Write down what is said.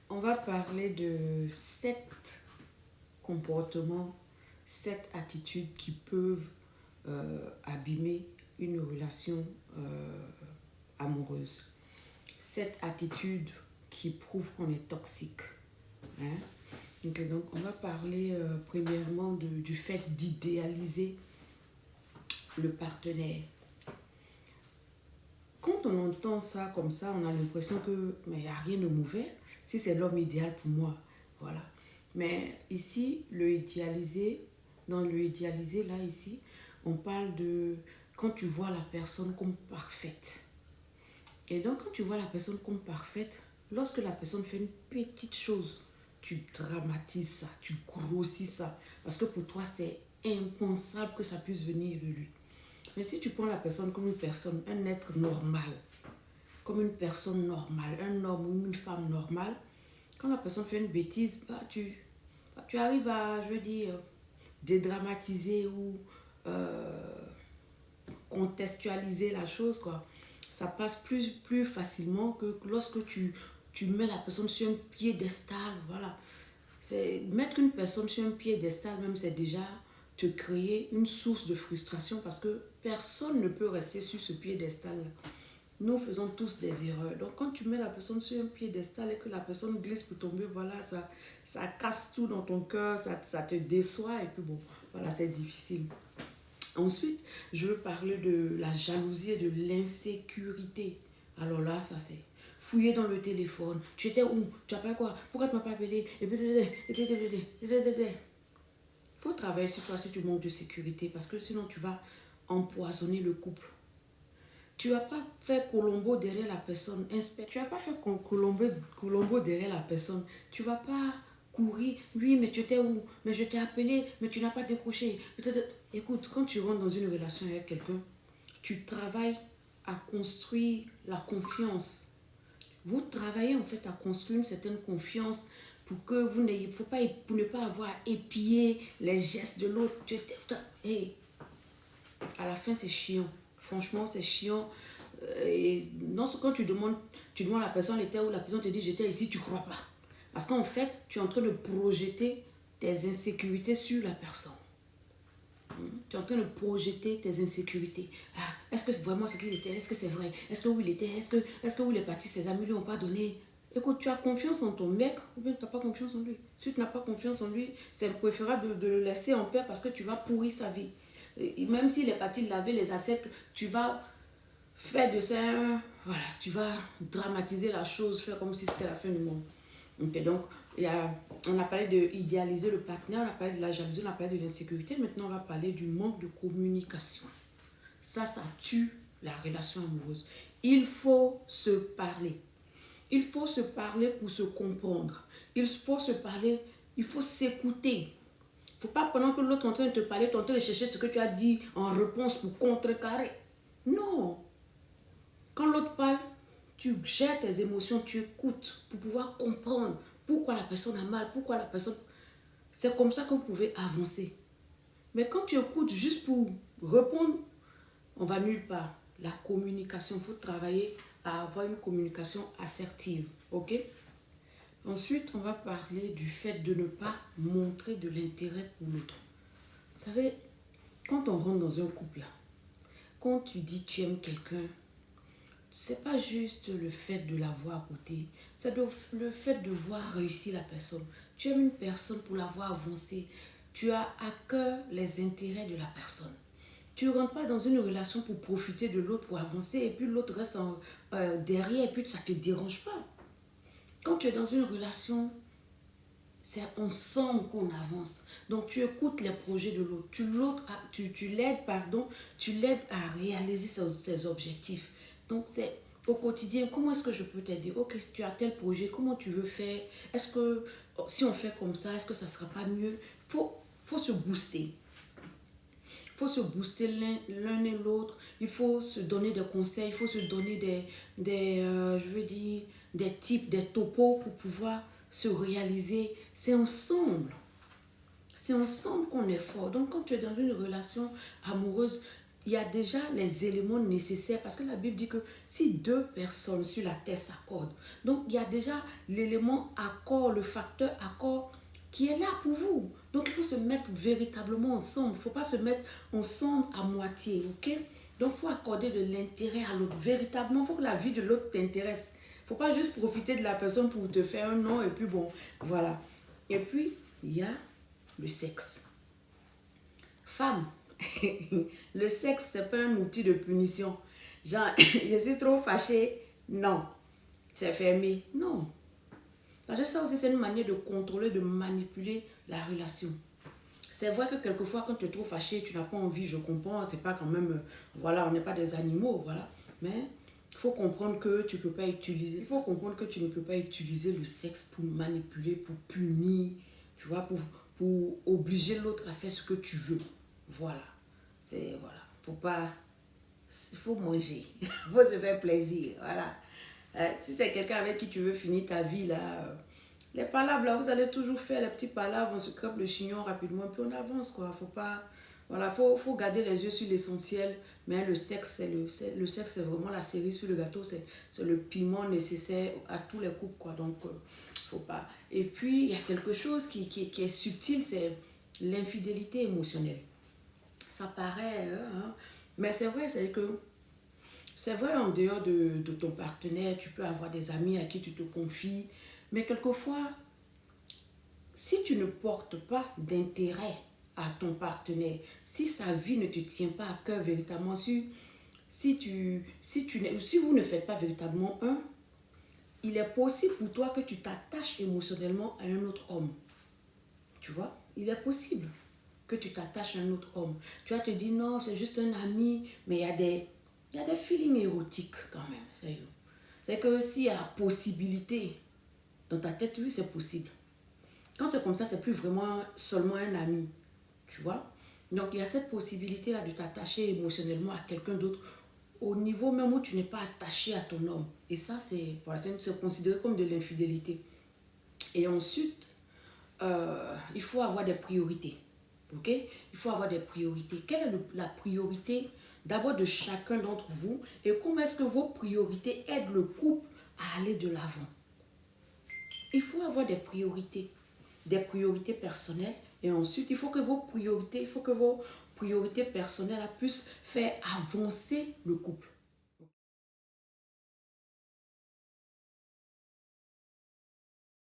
On va parler de 7 comportements, 7 attitudes qui peuvent abîmer une relation amoureuse. 7 attitudes qui prouvent qu'on est toxique. Hein? Donc, on va parler premièrement du fait d'idéaliser le partenaire. Quand on entend ça comme ça, on a l'impression que mais il n'y a rien de mauvais si c'est l'homme idéal pour moi. Voilà. Mais ici, dans le idéalisé, là, ici, on parle de quand tu vois la personne comme parfaite. Et donc, quand tu vois la personne comme parfaite, lorsque la personne fait une petite chose, tu dramatises ça, tu grossis ça. Parce que pour toi, c'est impensable que ça puisse venir de lui. Mais si tu prends la personne comme une personne, un être normal, comme une personne normale, un homme ou une femme normale, quand la personne fait une bêtise, tu arrives à, je veux dire, dédramatiser ou euh, contextualiser la chose, quoi. Ça passe plus facilement que lorsque tu mets la personne sur un piédestal, voilà. Mettre une personne sur un piédestal, même, c'est déjà te créer une source de frustration parce que personne ne peut rester sur ce piédestal. Nous faisons tous des erreurs. Donc, quand tu mets la personne sur un piédestal et que la personne glisse pour tomber, voilà, ça casse tout dans ton cœur, ça te déçoit et puis bon, voilà, c'est difficile. Ensuite, je veux parler de la jalousie et de l'insécurité. Alors là, ça c'est fouiller dans le téléphone. Tu étais où? Tu appelles quoi? Pourquoi tu ne m'as pas appelé? Et puis, il faut travailler sur toi si tu manques de sécurité parce que sinon tu vas empoisonner le couple. Tu vas pas faire Colombo derrière la personne. Tu vas pas faire Colombo derrière la personne. Tu vas pas courir. Oui, mais tu étais où? Mais je t'ai appelé, mais tu n'as pas décroché. Écoute, quand tu rentres dans une relation avec quelqu'un, tu travailles à construire la confiance. Vous travaillez en fait à construire une certaine confiance pour que vous n'ayez, faut pas, pour ne pas avoir à épier les gestes de l'autre. Hey, à la fin, c'est chiant. Franchement, c'est chiant. Et non, quand tu demandes à la personne était où, la personne te dit j'étais ici, tu ne crois pas. Parce qu'en fait, tu es en train de projeter tes insécurités sur la personne. Tu es en train de projeter tes insécurités. Ah, est-ce que vraiment c'est qu'il était? Est-ce que c'est vrai? Est-ce que où il était? Est-ce que où il est parti? Ses amis lui ont pas donné? Écoute, tu as confiance en ton mec ou bien tu n'as pas confiance en lui. Si tu n'as pas confiance en lui, c'est préférable de le laisser en paix parce que tu vas pourrir sa vie. Et même s'il est parti laver les assiettes, tu vas faire de ça, voilà, tu vas dramatiser la chose, faire comme si c'était la fin du monde. Ok, donc, on a parlé de idéaliser le partenaire, on a parlé de la jalousie, on a parlé de l'insécurité. Maintenant, on va parler du manque de communication. Ça tue la relation amoureuse. Il faut se parler. Il faut se parler pour se comprendre. Il faut se parler, il faut s'écouter. Il ne faut pas pendant que l'autre est en train de te parler, tu es en train de chercher ce que tu as dit en réponse pour contrecarrer. Non. Quand l'autre parle, tu gères tes émotions, tu écoutes pour pouvoir comprendre pourquoi la personne a mal, pourquoi la personne... C'est comme ça que vous pouvez avancer. Mais quand tu écoutes juste pour répondre, on va nulle part. La communication, il faut travailler à avoir une communication assertive. Ok? Ensuite, on va parler du fait de ne pas montrer de l'intérêt pour l'autre. Vous savez, quand on rentre dans un couple, là, quand tu dis tu aimes quelqu'un, c'est pas juste le fait de l'avoir à côté, c'est le fait de voir réussir la personne. Tu aimes une personne pour la voir avancer. Tu as à cœur les intérêts de la personne. Tu ne rentres pas dans une relation pour profiter de l'autre, pour avancer, et puis l'autre reste derrière, et puis ça ne te dérange pas. Quand tu es dans une relation, c'est ensemble qu'on avance. Donc tu écoutes les projets de l'autre, tu l'aides, tu l'aides à réaliser ses objectifs. Donc c'est au quotidien, comment est-ce que je peux t'aider? Ok, si tu as tel projet, comment tu veux faire? Est-ce que si on fait comme ça, est-ce que ça ne sera pas mieux? Faut se booster. Il faut se booster l'un et l'autre. Il faut se donner des conseils. Il faut se donner je veux dire, des types, des topos pour pouvoir se réaliser. C'est ensemble. C'est ensemble qu'on est fort. Donc, quand tu es dans une relation amoureuse, il y a déjà les éléments nécessaires, parce que la Bible dit que si deux personnes sur la terre s'accordent, donc il y a déjà l'élément accord, le facteur accord qui est là pour vous. Donc il faut se mettre véritablement ensemble, il ne faut pas se mettre ensemble à moitié, ok? Donc il faut accorder de l'intérêt à l'autre, véritablement, il faut que la vie de l'autre t'intéresse. Il ne faut pas juste profiter de la personne pour te faire un nom et puis bon, voilà. Et puis, il y a le sexe. Femme, le sexe, c'est pas un outil de punition. Genre, je suis trop fâchée. Non. C'est fermé. Non. Parce que ça aussi, c'est une manière de contrôler, de manipuler la relation. C'est vrai que quelquefois, quand tu es trop fâché, tu n'as pas envie, je comprends, c'est pas quand même, voilà, on n'est pas des animaux, voilà. Mais il faut comprendre que tu peux pas utiliser, il faut comprendre que tu ne peux pas utiliser le sexe pour manipuler, pour punir, tu vois, pour obliger l'autre à faire ce que tu veux. Voilà. C'est, voilà. Faut pas, il faut manger, il faut se faire plaisir, voilà. Si c'est quelqu'un avec qui tu veux finir ta vie, là, les palabres, là, vous allez toujours faire les petits palabres, on se crêpe le chignon rapidement, puis on avance, quoi. Faut pas, voilà, faut garder les yeux sur l'essentiel, mais le sexe, le sexe, c'est vraiment la cerise sur le gâteau, c'est le piment nécessaire à tous les couples, quoi. Donc, faut pas. Et puis, il y a quelque chose qui est subtil, c'est l'infidélité émotionnelle. Ça paraît, hein, mais c'est vrai, en dehors de ton partenaire, tu peux avoir des amis à qui tu te confies, mais quelquefois, si tu ne portes pas d'intérêt à ton partenaire, si sa vie ne te tient pas à cœur véritablement, si vous ne faites pas véritablement un, il est possible pour toi que tu t'attaches émotionnellement à un autre homme. Tu vois, il est possible que tu t'attaches à un autre homme. Tu vas te dire, non, c'est juste un ami, mais il y a des feelings érotiques quand même, sérieux. C'est que s'il y a la possibilité, dans ta tête, oui, c'est possible. Quand c'est comme ça, c'est plus vraiment seulement un ami, tu vois. Donc, il y a cette possibilité-là de t'attacher émotionnellement à quelqu'un d'autre au niveau même où tu n'es pas attaché à ton homme. Et ça, c'est considéré comme de l'infidélité. Et ensuite, il faut avoir des priorités. Ok? Il faut avoir des priorités. Quelle est la priorité d'abord de chacun d'entre vous et comment est-ce que vos priorités aident le couple à aller de l'avant? Il faut avoir des priorités personnelles et ensuite il faut que vos priorités personnelles puissent faire avancer le couple.